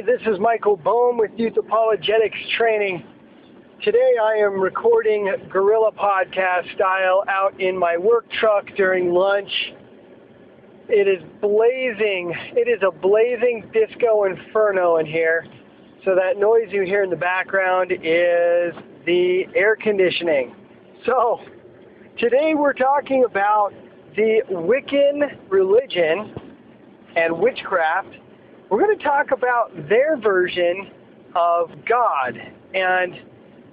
Hey, this is Michael Bohm with Youth Apologetics Training. Today I am recording guerrilla podcast style out in my work truck during lunch. It is blazing. It is a blazing disco inferno in here. So that noise you hear in the background is the air conditioning. So today we're talking about the Wiccan religion and witchcraft. We're going to talk about their version of God. And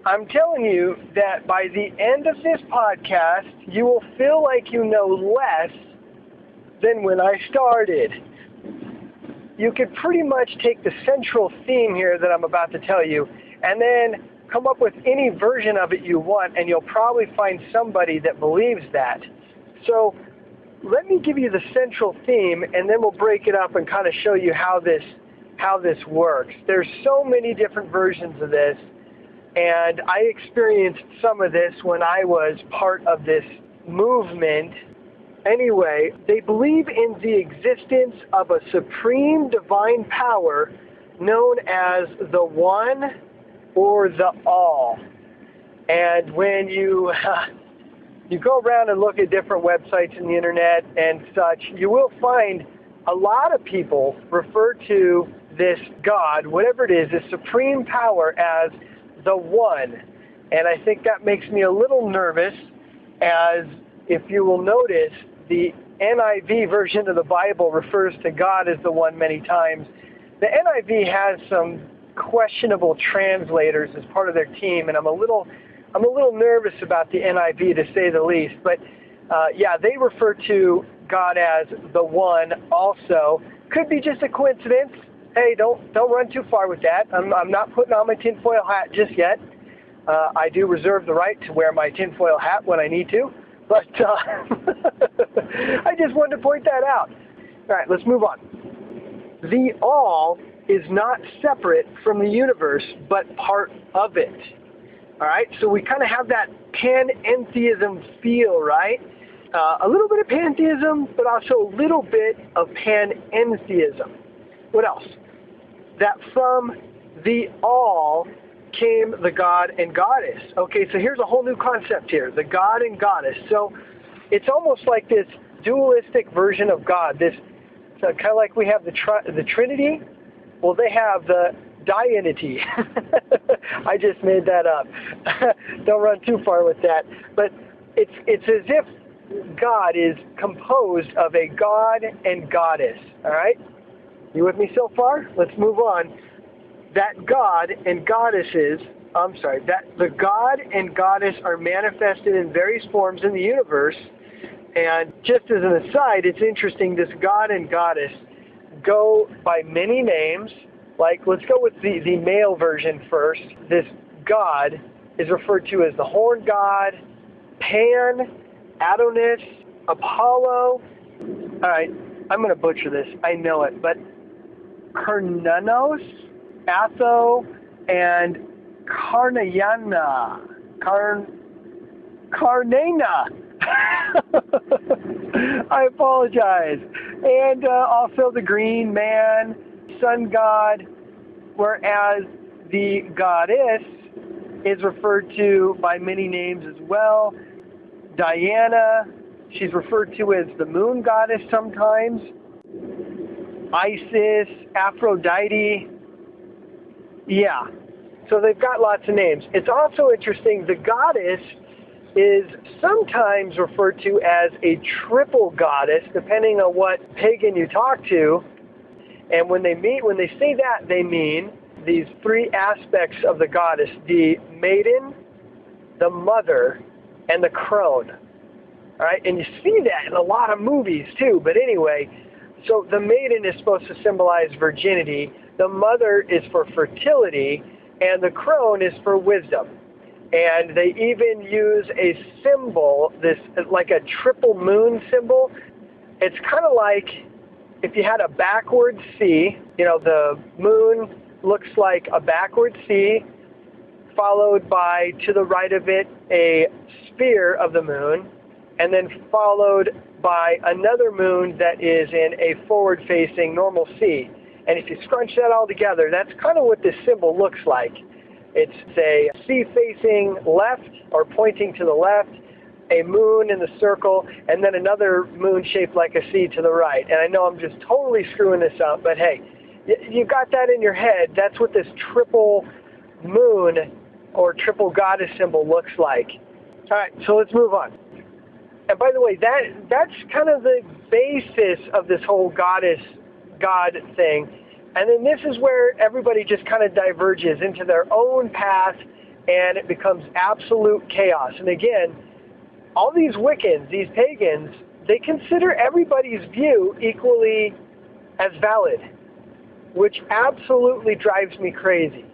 I'm telling you that by the end of this podcast, you will feel like you know less than when I started. You could pretty much take the central theme here that I'm about to tell you and then come up with any version of it you want, and you'll probably find somebody that believes that. So let me give you the central theme, and then we'll break it up and kind of show you how this works. There's so many different versions of this, and I experienced some of this when I was part of this movement. Anyway, they believe in the existence of a supreme divine power known as the One or the All. And when you go around and look at different websites on the internet and such, you will find a lot of people refer to this God, whatever it is, this supreme power, as the One. And I think that makes me a little nervous, as if you will notice, the NIV version of the Bible refers to God as the One many times. The NIV has some questionable translators as part of their team, and I'm a little nervous about the NIV, to say the least. But they refer to God as the One also. Could be just a coincidence. Hey, don't run too far with that. I'm not putting on my tinfoil hat just yet. I do reserve the right to wear my tinfoil hat when I need to, but I just wanted to point that out. All right, let's move on. The All is not separate from the universe, but part of it. All right, so we kind of have that pantheism feel, right? A little bit of pantheism, but also a little bit of panentheism. What else? That from the All came the God and Goddess. Okay, so here's a whole new concept here, the God and Goddess. So it's almost like this dualistic version of God. This kind of like we have the Trinity. Well, they have the deity. I just made that up. Don't run too far with that. But it's as if God is composed of a God and Goddess. All right? You with me so far? Let's move on. That God and goddesses, the God and Goddess are manifested in various forms in the universe. And just as an aside, it's interesting, this God and Goddess go by many names. Like, let's go with the male version first. This God is referred to as the Horn God, Pan, Adonis, Apollo. All right, I'm going to butcher this. I know it, but Karnanos, Atho, and Karnayana. Karnena. I apologize. And also the Green Man, Sun God, whereas the Goddess is referred to by many names as well. Diana, she's referred to as the Moon Goddess sometimes. Isis, Aphrodite. Yeah, so they've got lots of names. It's also interesting, the Goddess is sometimes referred to as a triple goddess, depending on what pagan you talk to. And when they say that, they mean these three aspects of the goddess: the maiden, the mother, and the crone. All right, and you see that in a lot of movies too. But anyway, so the maiden is supposed to symbolize virginity, the mother is for fertility, and the crone is for wisdom. And they even use a symbol, this like a triple moon symbol. It's kind of like if you had a backward C, the moon looks like a backward C, followed by, to the right of it, a sphere of the moon, and then followed by another moon that is in a forward-facing normal C. And if you scrunch that all together, that's kind of what this symbol looks like. It's a sea facing left or pointing to the left, a moon in the circle, and then another moon shaped like a sea to the right. And I know I'm just totally screwing this up, but hey, you got that in your head. That's what this triple moon or triple goddess symbol looks like. All right, so let's move on. And by the way, that's kind of the basis of this whole God thing. And then this is where everybody just kind of diverges into their own path, and it becomes absolute chaos. And again, all these Wiccans, these pagans, they consider everybody's view equally as valid, which absolutely drives me crazy.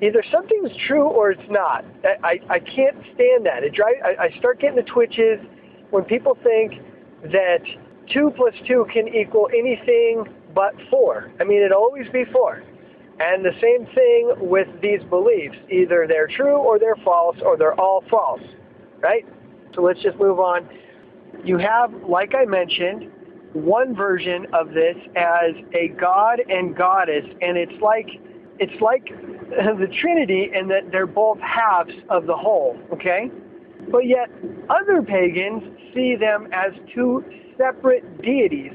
Either something's true or it's not. I can't stand that. I start getting the twitches when people think that 2 + 2 can equal anything but 4. I mean, it'll always be 4. And the same thing with these beliefs. Either they're true or they're false, or they're all false, right? So let's just move on. You have, like I mentioned, one version of this as a god and goddess, and it's like the Trinity in that they're both halves of the whole, okay? But yet other pagans see them as two separate deities,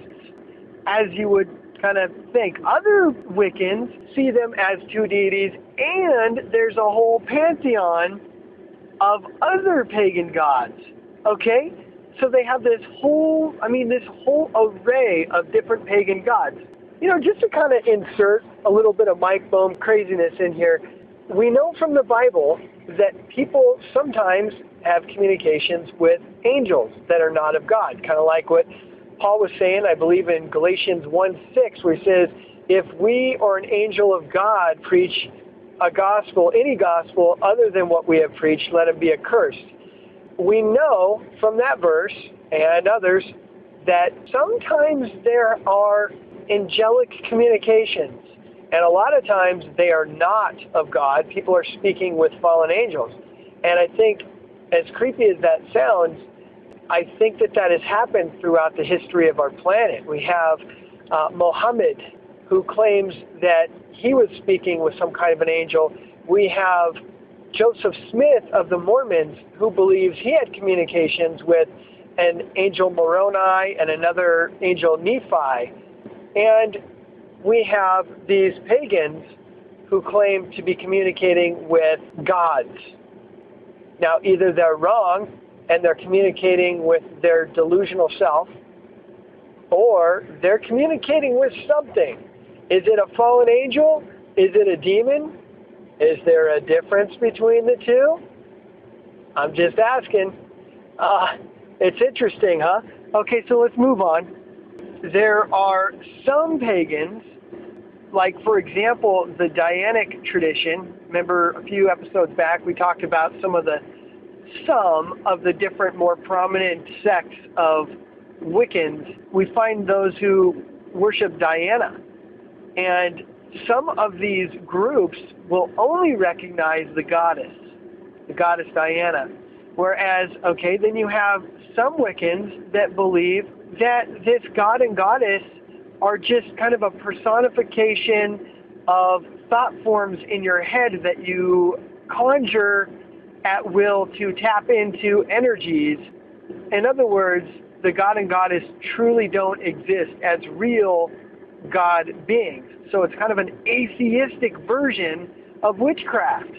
as you would kind of think. Other Wiccans see them as two deities, and there's a whole pantheon of other pagan gods, okay? So they have this whole array of different pagan gods. You know, just to kind of insert a little bit of Mike Bohm craziness in here, we know from the Bible that people sometimes have communications with angels that are not of God, kind of like what Paul was saying, I believe in Galatians 1:6, where he says, if we or an angel of God preach a gospel, any gospel other than what we have preached, let him be accursed. We know from that verse and others that sometimes there are angelic communications, and a lot of times they are not of God. People are speaking with fallen angels. And I think, as creepy as that sounds, I think that has happened throughout the history of our planet. We have Muhammad, who claims that he was speaking with some kind of an angel. We have Joseph Smith of the Mormons, who believes he had communications with an angel Moroni and another angel Nephi. And we have these pagans who claim to be communicating with gods. Now, either they're wrong and they're communicating with their delusional self, or they're communicating with something. Is it a fallen angel? Is it a demon? Is there a difference between the two? I'm just asking. It's interesting, huh? Okay, so let's move on. There are some pagans, like, for example, the Dianic tradition. Remember a few episodes back we talked about some of the different more prominent sects of Wiccans. We find those who worship Diana. And some of these groups will only recognize the goddess Diana. Whereas, okay, then you have some Wiccans that believe that this god and goddess are just kind of a personification of thought forms in your head that you conjure at will to tap into energies. In other words, the god and goddess truly don't exist as real god beings. So it's kind of an atheistic version of witchcraft.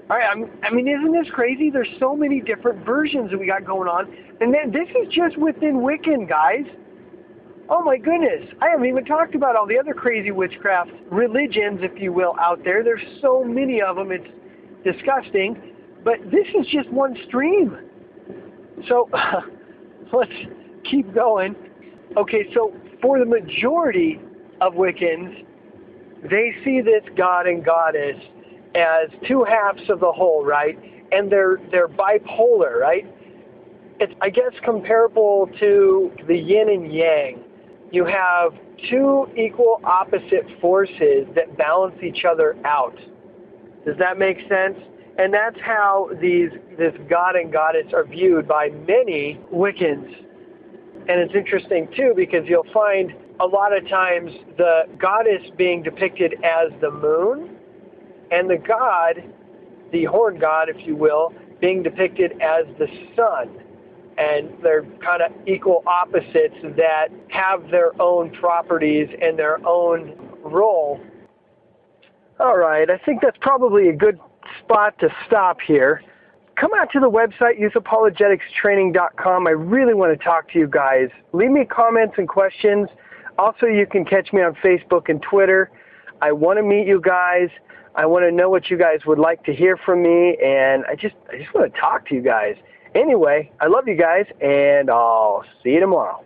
All right, I mean, isn't this crazy? There's so many different versions that we got going on. And then this is just within Wiccan, guys. Oh my goodness. I haven't even talked about all the other crazy witchcraft religions, if you will, out there. There's so many of them, it's disgusting. But this is just one stream. So let's keep going. Okay, so for the majority of Wiccans, they see this god and goddess as two halves of the whole, right? And they're bipolar, right? It's, I guess, comparable to the yin and yang. You have two equal opposite forces that balance each other out. Does that make sense? And that's how this god and goddess are viewed by many Wiccans. And it's interesting, too, because you'll find a lot of times the goddess being depicted as the moon, and the god, the horn god, if you will, being depicted as the sun. And they're kind of equal opposites that have their own properties and their own role. All right, I think that's probably a good spot to stop here. Come out to the website, youthapologeticstraining.com. I really want to talk to you guys. Leave me comments and questions. Also, you can catch me on Facebook and Twitter. I want to meet you guys. I want to know what you guys would like to hear from me, and I just want to talk to you guys. Anyway, I love you guys, and I'll see you tomorrow.